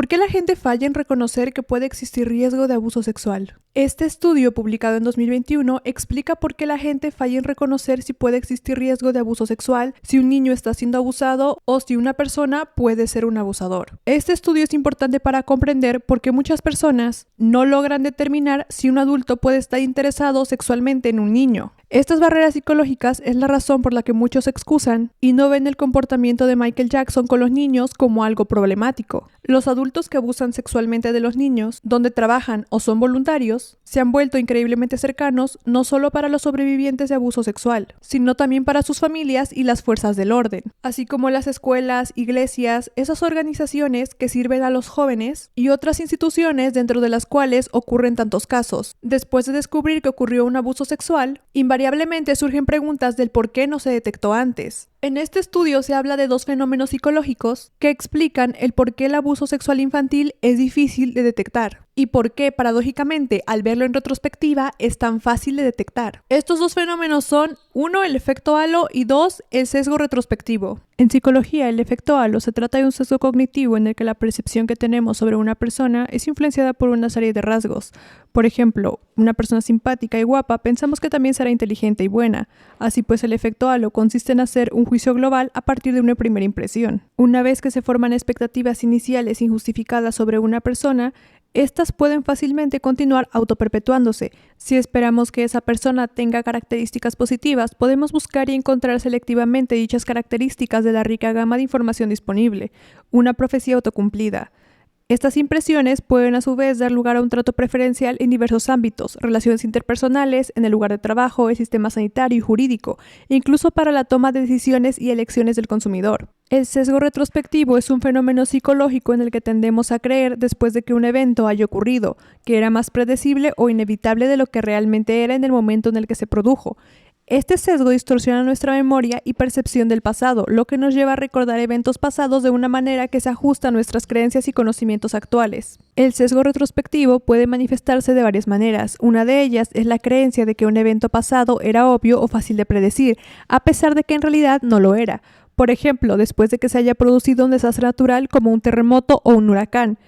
¿Por qué la gente falla en reconocer que puede existir riesgo de abuso sexual? Este estudio, publicado en 2021, explica por qué la gente falla en reconocer si puede existir riesgo de abuso sexual, si un niño está siendo abusado o si una persona puede ser un abusador. Este estudio es importante para comprender por qué muchas personas no logran determinar si un adulto puede estar interesado sexualmente en un niño. Estas barreras psicológicas es la razón por la que muchos excusan y no ven el comportamiento de Michael Jackson con los niños como algo problemático. Los adultos que abusan sexualmente de los niños, donde trabajan o son voluntarios, se han vuelto increíblemente cercanos no solo para los sobrevivientes de abuso sexual, sino también para sus familias y las fuerzas del orden, así como las escuelas, iglesias, esas organizaciones que sirven a los jóvenes y otras instituciones dentro de las cuales ocurren tantos casos. Después de descubrir que ocurrió un abuso sexual, invariablemente surgen preguntas del por qué no se detectó antes. En este estudio se habla de dos fenómenos psicológicos que explican el por qué el abuso sexual infantil es difícil de detectar y por qué, paradójicamente, al verlo en retrospectiva, es tan fácil de detectar. Estos dos fenómenos son, 1, el efecto halo y 2, el sesgo retrospectivo. En psicología, el efecto halo se trata de un sesgo cognitivo en el que la percepción que tenemos sobre una persona es influenciada por una serie de rasgos. Por ejemplo, una persona simpática y guapa pensamos que también será inteligente y buena. Así pues, el efecto halo consiste en hacer un juicio global a partir de una primera impresión. Una vez que se forman expectativas iniciales injustificadas sobre una persona, estas pueden fácilmente continuar autoperpetuándose. Si esperamos que esa persona tenga características positivas, podemos buscar y encontrar selectivamente dichas características de la rica gama de información disponible, una profecía autocumplida. Estas impresiones pueden a su vez dar lugar a un trato preferencial en diversos ámbitos, relaciones interpersonales, en el lugar de trabajo, el sistema sanitario y jurídico, incluso para la toma de decisiones y elecciones del consumidor. El sesgo retrospectivo es un fenómeno psicológico en el que tendemos a creer después de que un evento haya ocurrido, que era más predecible o inevitable de lo que realmente era en el momento en el que se produjo. Este sesgo distorsiona nuestra memoria y percepción del pasado, lo que nos lleva a recordar eventos pasados de una manera que se ajusta a nuestras creencias y conocimientos actuales. El sesgo retrospectivo puede manifestarse de varias maneras. Una de ellas es la creencia de que un evento pasado era obvio o fácil de predecir, a pesar de que en realidad no lo era. Por ejemplo, después de que se haya producido un desastre natural como un terremoto o un huracán.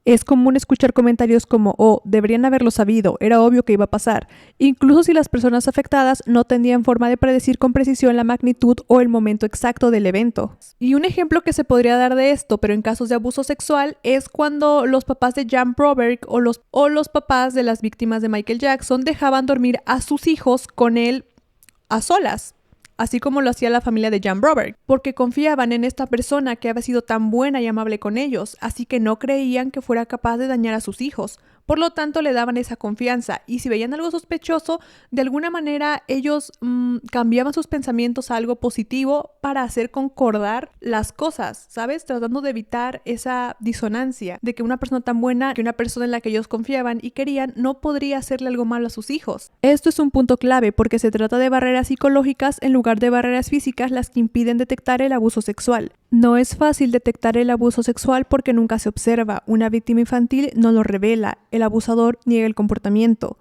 Es común escuchar comentarios como, oh, deberían haberlo sabido, era obvio que iba a pasar, incluso si las personas afectadas no tenían forma de predecir con precisión la magnitud o el momento exacto del evento. Y un ejemplo que se podría dar de esto, pero en casos de abuso sexual, es cuando los papás de Jan Broberg o los papás de las víctimas de Michael Jackson dejaban dormir a sus hijos con él a solas, así como lo hacía la familia de Jan Broberg, porque confiaban en esta persona que había sido tan buena y amable con ellos, así que no creían que fuera capaz de dañar a sus hijos. Por lo tanto, le daban esa confianza y si veían algo sospechoso, de alguna manera ellos cambiaban sus pensamientos a algo positivo para hacer concordar las cosas, ¿sabes? Tratando de evitar esa disonancia de que una persona tan buena, que una persona en la que ellos confiaban y querían, no podría hacerle algo malo a sus hijos. Esto es un punto clave porque se trata de barreras psicológicas en lugar de barreras físicas las que impiden detectar el abuso sexual. No es fácil detectar el abuso sexual porque nunca se observa. Una víctima infantil no lo revela. El abusador niega el comportamiento.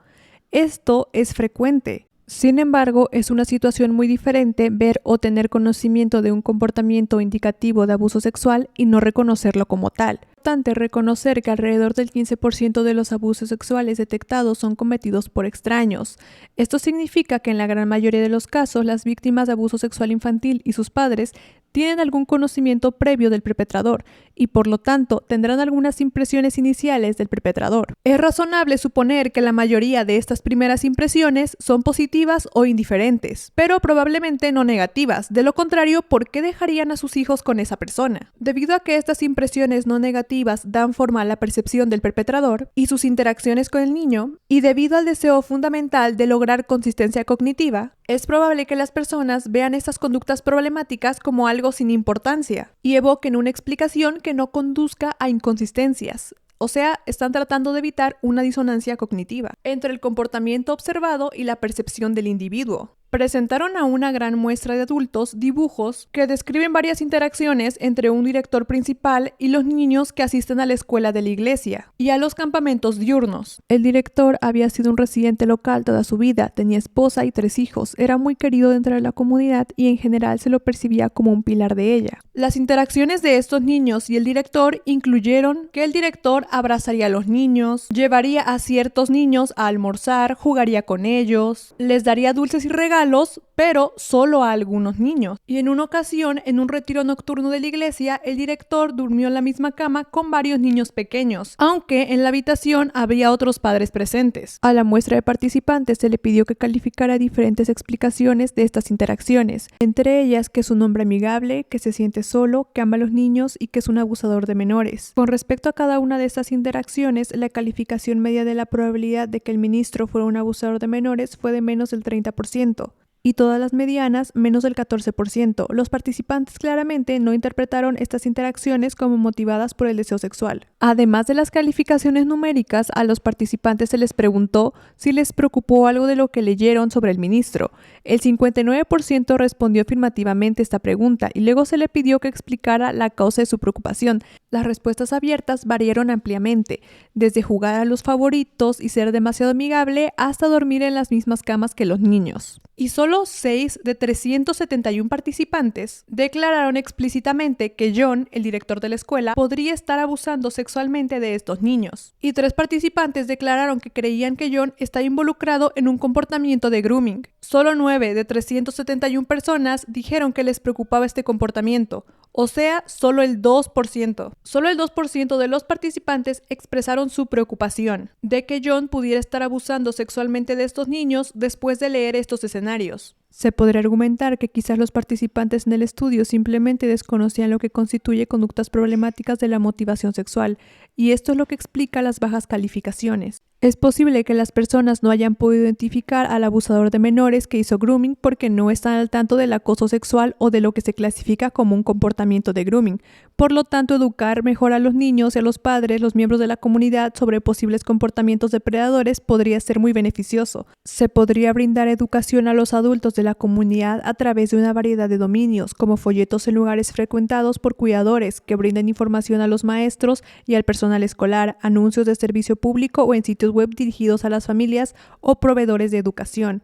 Esto es frecuente. Sin embargo, es una situación muy diferente ver o tener conocimiento de un comportamiento indicativo de abuso sexual y no reconocerlo como tal. Es importante reconocer que alrededor del 15% de los abusos sexuales detectados son cometidos por extraños. Esto significa que en la gran mayoría de los casos, las víctimas de abuso sexual infantil y sus padres tienen algún conocimiento previo del perpetrador y por lo tanto tendrán algunas impresiones iniciales del perpetrador. Es razonable suponer que la mayoría de estas primeras impresiones son positivas o indiferentes, pero probablemente no negativas. De lo contrario, ¿por qué dejarían a sus hijos con esa persona? Debido a que estas impresiones no negativas dan forma a la percepción del perpetrador y sus interacciones con el niño, y debido al deseo fundamental de lograr consistencia cognitiva, es probable que las personas vean estas conductas problemáticas como algo sin importancia y evoquen una explicación que no conduzca a inconsistencias. O sea, están tratando de evitar una disonancia cognitiva entre el comportamiento observado y la percepción del individuo. Presentaron a una gran muestra de adultos dibujos que describen varias interacciones entre un director principal y los niños que asisten a la escuela de la iglesia y a los campamentos diurnos. El director había sido un residente local toda su vida, tenía esposa y 3 hijos, era muy querido dentro de la comunidad y en general se lo percibía como un pilar de ella. Las interacciones de estos niños y el director incluyeron que el director abrazaría a los niños, llevaría a ciertos niños a almorzar, jugaría con ellos, les daría dulces y regalos, pero solo a algunos niños. Y en una ocasión, en un retiro nocturno de la iglesia, el director durmió en la misma cama con varios niños pequeños, aunque en la habitación había otros padres presentes. A la muestra de participantes se le pidió que calificara diferentes explicaciones de estas interacciones, entre ellas que es un hombre amigable, que se siente solo, que ama a los niños y que es un abusador de menores. Con respecto a cada una de estas interacciones, la calificación media de la probabilidad de que el ministro fuera un abusador de menores fue de menos del 30%. Y todas las medianas menos del 14%. Los participantes claramente no interpretaron estas interacciones como motivadas por el deseo sexual. Además de las calificaciones numéricas, a los participantes se les preguntó si les preocupó algo de lo que leyeron sobre el ministro. El 59% respondió afirmativamente esta pregunta y luego se le pidió que explicara la causa de su preocupación. Las respuestas abiertas variaron ampliamente, desde jugar a los favoritos y ser demasiado amigable hasta dormir en las mismas camas que los niños. Y solo 6 de 371 participantes declararon explícitamente que John, el director de la escuela, podría estar abusando sexualmente de estos niños. Y 3 participantes declararon que creían que John está involucrado en un comportamiento de grooming. Solo 9 de 371 personas dijeron que les preocupaba este comportamiento. O sea, solo el 2%. Solo el 2% de los participantes expresaron su preocupación de que John pudiera estar abusando sexualmente de estos niños después de leer estos escenarios. Se podría argumentar que quizás los participantes en el estudio simplemente desconocían lo que constituye conductas problemáticas de la motivación sexual, y esto es lo que explica las bajas calificaciones. Es posible que las personas no hayan podido identificar al abusador de menores que hizo grooming porque no están al tanto del acoso sexual o de lo que se clasifica como un comportamiento de grooming. Por lo tanto, educar mejor a los niños y a los padres, los miembros de la comunidad, sobre posibles comportamientos depredadores podría ser muy beneficioso. Se podría brindar educación a los adultos de la comunidad a través de una variedad de dominios, como folletos en lugares frecuentados por cuidadores que brinden información a los maestros y al personal escolar, anuncios de servicio público o en sitios web dirigidos a las familias o proveedores de educación.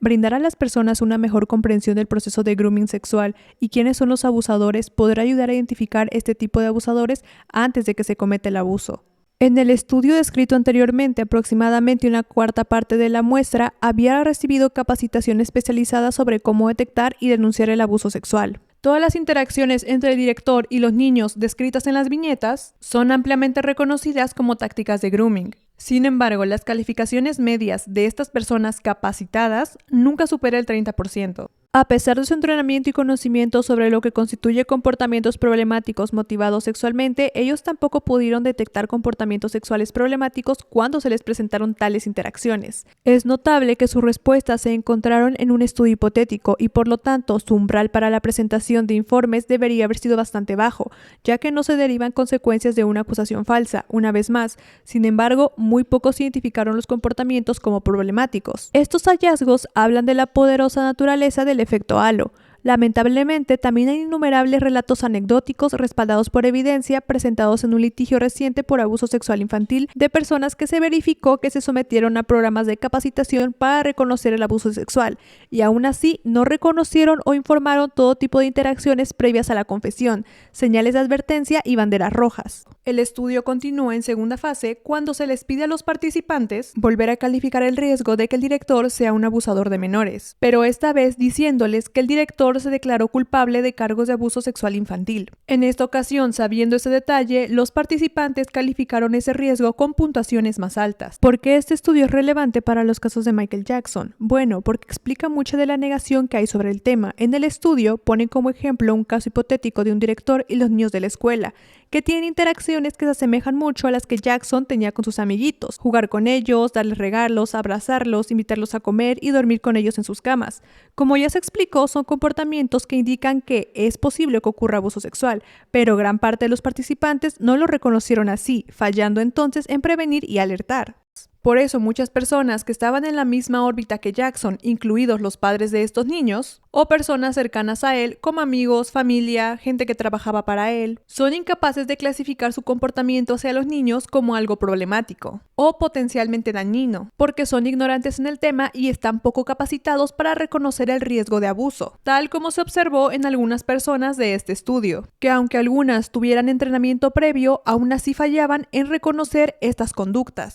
Brindar a las personas una mejor comprensión del proceso de grooming sexual y quiénes son los abusadores podrá ayudar a identificar este tipo de abusadores antes de que se cometa el abuso. En el estudio descrito anteriormente, aproximadamente una cuarta parte de la muestra había recibido capacitación especializada sobre cómo detectar y denunciar el abuso sexual. Todas las interacciones entre el director y los niños descritas en las viñetas son ampliamente reconocidas como tácticas de grooming. Sin embargo, las calificaciones medias de estas personas capacitadas nunca superan el 30%. A pesar de su entrenamiento y conocimiento sobre lo que constituye comportamientos problemáticos motivados sexualmente, ellos tampoco pudieron detectar comportamientos sexuales problemáticos cuando se les presentaron tales interacciones. Es notable que sus respuestas se encontraron en un estudio hipotético y por lo tanto su umbral para la presentación de informes debería haber sido bastante bajo, ya que no se derivan consecuencias de una acusación falsa. Una vez más, sin embargo, muy pocos identificaron los comportamientos como problemáticos. Estos hallazgos hablan de la poderosa naturaleza del efecto halo. Lamentablemente, también hay innumerables relatos anecdóticos respaldados por evidencia presentados en un litigio reciente por abuso sexual infantil de personas que se verificó que se sometieron a programas de capacitación para reconocer el abuso sexual y aún así no reconocieron o informaron todo tipo de interacciones previas a la confesión, señales de advertencia y banderas rojas. El estudio continúa en segunda fase cuando se les pide a los participantes volver a calificar el riesgo de que el director sea un abusador de menores, pero esta vez diciéndoles que el director se declaró culpable de cargos de abuso sexual infantil. En esta ocasión, sabiendo ese detalle, los participantes calificaron ese riesgo con puntuaciones más altas. ¿Por qué este estudio es relevante para los casos de Michael Jackson? Bueno, porque explica mucha de la negación que hay sobre el tema. En el estudio ponen como ejemplo un caso hipotético de un director y los niños de la escuela, que tienen interacciones que se asemejan mucho a las que Jackson tenía con sus amiguitos. Jugar con ellos, darles regalos, abrazarlos, invitarlos a comer y dormir con ellos en sus camas. Como ya se explicó, son comportamientos que indican que es posible que ocurra abuso sexual, pero gran parte de los participantes no lo reconocieron así, fallando entonces en prevenir y alertar. Por eso muchas personas que estaban en la misma órbita que Jackson, incluidos los padres de estos niños, o personas cercanas a él, como amigos, familia, gente que trabajaba para él, son incapaces de clasificar su comportamiento hacia los niños como algo problemático o potencialmente dañino, porque son ignorantes en el tema y están poco capacitados para reconocer el riesgo de abuso, tal como se observó en algunas personas de este estudio, que aunque algunas tuvieran entrenamiento previo, aún así fallaban en reconocer estas conductas.